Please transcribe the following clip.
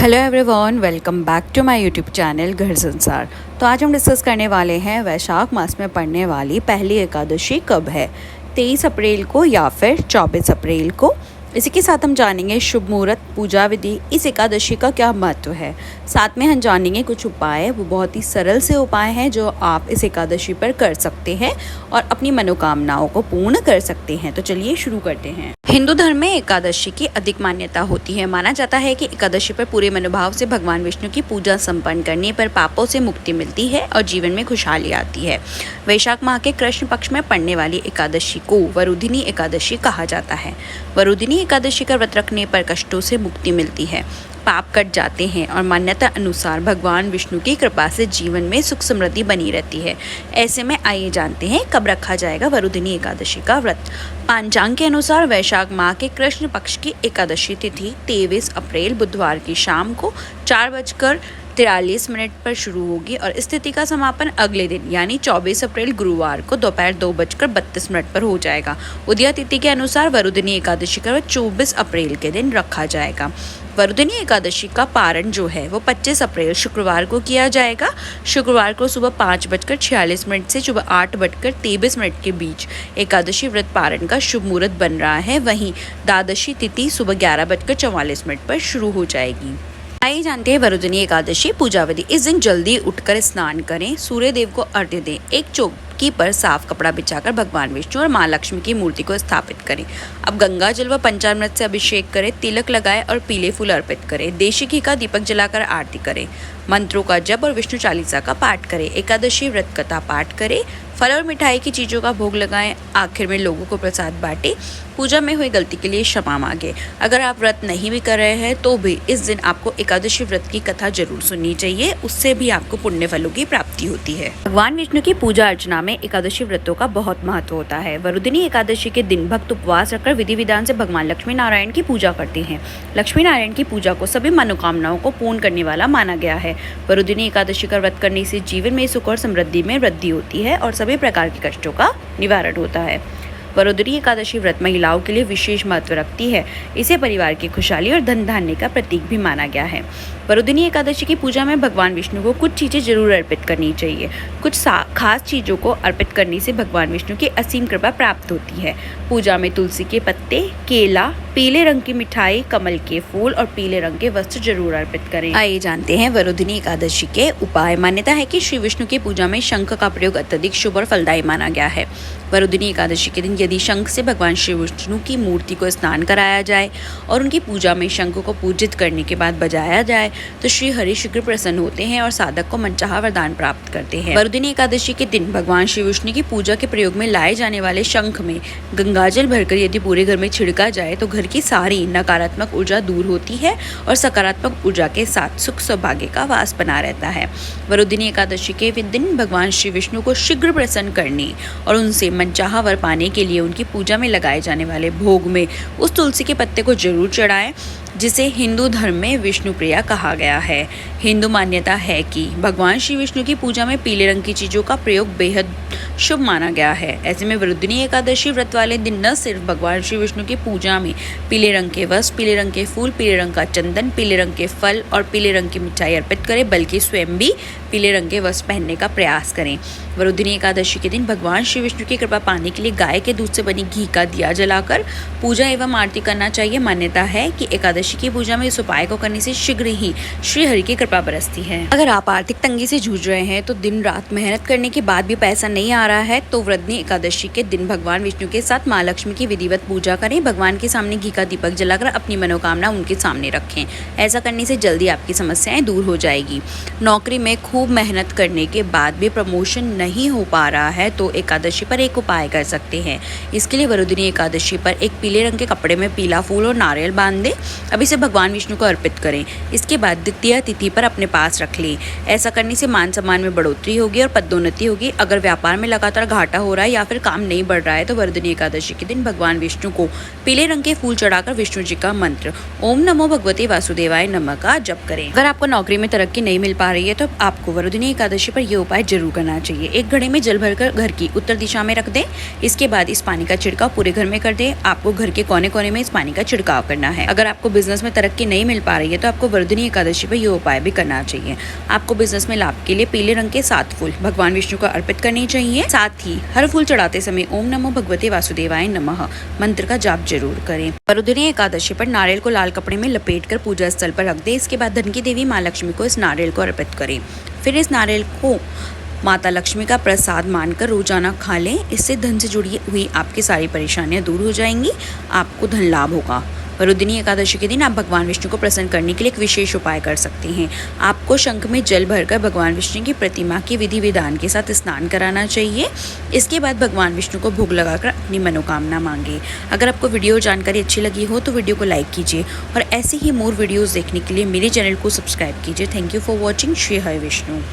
Hello everyone, welcome back to my YouTube channel Ghar Sansar. तो आज हम डिस्कस करने वाले हैं वैशाख मास में पड़ने वाली पहली एकादशी कब है, 23 अप्रैल को या फिर 24 अप्रैल को। इसी के साथ हम जानेंगे शुभ मुहूर्त, पूजा विधि, इस एकादशी का क्या महत्व है। साथ में हम जानेंगे कुछ उपाय, वो बहुत ही सरल से उपाय हैं जो आप इस एकादशी पर कर सकते हैं और अपनी मनोकामनाओं को पूर्ण कर सकते हैं। तो चलिए शुरू करते हैं। हिंदू धर्म में एकादशी की अधिक मान्यता होती है। माना जाता है कि एकादशी पर पूरे मनोभाव से भगवान विष्णु की पूजा संपन्न करने पर पापों से मुक्ति मिलती है और जीवन में खुशहाली आती है। वैशाख माह के कृष्ण पक्ष में पड़ने वाली एकादशी को वरुधिनी एकादशी कहा जाता है। वरुधिनी एकादशी का व्रत रखने पर कष्टों से मुक्ति मिलती है, पाप कट जाते हैं और मान्यता अनुसार भगवान विष्णु की कृपा से जीवन में सुख समृद्धि बनी रहती है। ऐसे में आइए जानते हैं कब रखा जाएगा वरुधिनी एकादशी का व्रत। पंचांग के अनुसार वैशाख माह के कृष्ण पक्ष की एकादशी तिथि 23 अप्रैल बुधवार की शाम को 4:43 पर शुरू होगी और इस तिथि का समापन अगले दिन यानी 24 अप्रैल गुरुवार को दोपहर 2:32 पर हो जाएगा। उदया तिथि के अनुसार वरुधिनी एकादशी का व्रत 24 अप्रैल के दिन रखा जाएगा। वरुधिनी एकादशी का पारण जो है वो 25 अप्रैल शुक्रवार को किया जाएगा। शुक्रवार को सुबह 5:46 से सुबह 8:23 के बीच एकादशी व्रत पारण का शुभ मुहूर्त बन रहा है। वहीं द्वादशी तिथि सुबह 11:44 पर शुरू हो जाएगी। आइए जानते हैं वरुधिनी एकादशी पूजा विधि। इस दिन जल्दी उठकर स्नान करें, सूर्य देव को अर्घ्य दें, एक चौकी पर साफ कपड़ा बिछाकर भगवान विष्णु और माँ लक्ष्मी की मूर्ति को स्थापित करें। अब गंगा जल व पंचामृत से अभिषेक करें, तिलक लगाएं और पीले फूल अर्पित करें। देशी घी का दीपक जलाकर आरती करें, मंत्रों का जप और विष्णु चालीसा का पाठ करें। एकादशी व्रत कथा पाठ करें, फल और मिठाई की चीज़ों का भोग लगाएं। आखिर में लोगों को प्रसाद बांटें। पूजा में हुई गलती के लिए क्षमा मांगे। अगर आप व्रत नहीं भी कर रहे हैं तो भी इस दिन आपको एकादशी व्रत की कथा जरूर सुननी चाहिए, उससे भी आपको पुण्य फलों की प्राप्ति होती है। भगवान विष्णु की पूजा अर्चना में एकादशी व्रतों का बहुत महत्व होता है। वरुधिनी एकादशी के दिन भक्त उपवास रखकर विधि विधान से भगवान लक्ष्मी नारायण की पूजा करते हैं। लक्ष्मी नारायण की पूजा को सभी मनोकामनाओं को पूर्ण करने वाला माना गया है। वरुधिनी एकादशी का व्रत करने से जीवन में सुख और समृद्धि में वृद्धि होती है और सभी प्रकार के कष्टों का निवारण होता है। वरुधिनी एकादशी व्रत महिलाओं के लिए विशेष महत्व रखती है। इसे परिवार की खुशहाली और धन धान्य का प्रतीक भी माना गया है। वरुधिनी एकादशी की पूजा में भगवान विष्णु को कुछ चीज़ें जरूर अर्पित करनी चाहिए। कुछ खास चीज़ों को अर्पित करने से भगवान विष्णु की असीम कृपा प्राप्त होती है। पूजा में तुलसी के पत्ते, केला, पीले रंग की मिठाई, कमल के फूल और पीले रंग के वस्त्र जरूर अर्पित करें। आइए जानते हैं वरुधिनी एकादशी के उपाय। मान्यता है कि श्री विष्णु की पूजा में शंख का प्रयोग अत्यधिक शुभ और फलदायी माना गया है। वरुधिनी एकादशी के दिन यदि शंख से भगवान श्री विष्णु की मूर्ति को स्नान कराया जाए और उनकी पूजा में शंख को पूजित करने के बाद बजाया जाए तो श्री हरि शीघ्र प्रसन्न होते हैं और साधक को मनचाहा वरदान प्राप्त करते हैं। वरुधिनी एकादशी के दिन भगवान श्री विष्णु की पूजा के प्रयोग में लाए जाने वाले शंख में गंगाजल भरकर यदि पूरे घर में छिड़का जाए तो घर की सारी नकारात्मक ऊर्जा दूर होती है और सकारात्मक ऊर्जा के साथ सुख सौभाग्य का वास बना रहता है। वरुधिनी एकादशी के दिन भगवान श्री विष्णु को शीघ्र प्रसन्न करने और उनसे मनचाहा वर पाने के लिए उनकी पूजा में लगाए जाने वाले भोग में उस तुलसी के पत्ते को जरूर चढ़ाएं जिसे हिंदू धर्म में विष्णु प्रिया कहा गया है। हिंदू मान्यता है कि भगवान श्री विष्णु की पूजा में पीले रंग की चीज़ों का प्रयोग बेहद शुभ माना गया है। ऐसे में वरुधिनी एकादशी व्रत वाले दिन न सिर्फ भगवान श्री विष्णु की पूजा में पीले रंग के वस्त्र, पीले रंग के फूल, पीले रंग का चंदन, पीले रंग के फल और पीले रंग की मिठाई अर्पित करें बल्कि स्वयं भी पीले रंग के वस्त्र पहनने का प्रयास करें। वरुधिनी एकादशी के दिन भगवान श्री विष्णु की कृपा पाने के लिए गाय के दूध से बनी घी का दिया जलाकर पूजा एवं आरती करना चाहिए। मान्यता है कि एकादशी की पूजा में इस उपाय को करने से शीघ्र ही श्री हरि की कृपा बरसती है। अगर आप आर्थिक तंगी से जूझ रहे हैं तो दिन रात मेहनत करने के बाद भी पैसा नहीं आ रहा है तो वरुधिनी एकादशी के दिन भगवान विष्णु के साथ माँ लक्ष्मी की विधिवत पूजा करें। भगवान के सामने घी का दीपक जलाकर अपनी मनोकामना उनके सामने रखें। ऐसा करने से जल्दी आपकी समस्याएं दूर हो जाएगी। नौकरी में खूब मेहनत करने के बाद भी प्रमोशन नहीं हो पा रहा है तो एकादशी पर एक उपाय कर सकते हैं। इसके लिए वरुधिनी एकादशी पर एक पीले रंग के कपड़े में पीला फूल और नारियल बांध दें। अब इसे भगवान विष्णु को अर्पित करें। इसके बाद द्वितीय तिथि पर अपने पास रख लें। ऐसा करने से मान सम्मान में बढ़ोतरी होगी और पदोन्नति होगी। अगर व्यापार में लगातार घाटा हो रहा है या फिर काम नहीं बढ़ रहा है तो वरुधिनी एकादशी के दिन भगवान विष्णु को पीले रंग के फूल चढ़ाकर विष्णु जी का मंत्र ओम नमो भगवते वासुदेवाय नमः का जप करें। अगर आपको नौकरी में तरक्की नहीं मिल पा रही है तो आपको वरुधिनी एकादशी पर यह उपाय जरूर करना चाहिए। एक घड़े में जल भरकर घर की उत्तर दिशा में रख दें। इसके बाद इस पानी का छिड़काव पूरे घर में कर दें। आपको घर के कोने कोने में इस पानी का छिड़काव करना है। अगर आपको बिजनेस में तरक्की नहीं मिल पा रही है तो आपको वरुदिनी एकादशी पर ये उपाय भी करना चाहिए। आपको बिजनेस में लाभ के लिए पीले रंग के 7 फूल भगवान विष्णु को अर्पित करने चाहिए। साथ ही हर फूल चढ़ाते समय ओम नमो भगवते वासुदेवाय नमः मंत्र का जाप जरूर करें। वरुदिनी एकादशी पर नारियल को लाल कपड़े में लपेटकर पूजा स्थल पर रख दें। इसके बाद धन की देवी माँ लक्ष्मी को इस नारियल को अर्पित करें। फिर इस नारियल को माता लक्ष्मी का प्रसाद मानकर रोजाना खा लें। इससे धन से जुड़ी हुई आपकी सारी परेशानियां दूर हो जाएंगी, आपको धन लाभ होगा। वरुदिनी एकादशी के दिन आप भगवान विष्णु को प्रसन्न करने के लिए एक विशेष उपाय कर सकते हैं। आपको शंख में जल भरकर भगवान विष्णु की प्रतिमा की विधि विधान के साथ स्नान कराना चाहिए। इसके बाद भगवान विष्णु को भोग लगाकर अपनी मनोकामना मांगे। अगर आपको वीडियो जानकारी अच्छी लगी हो तो वीडियो को लाइक कीजिए और ऐसे ही मोर वीडियोज़ देखने के लिए मेरे चैनल को सब्सक्राइब कीजिए। Thank you for watching. Shri Hari Vishnu.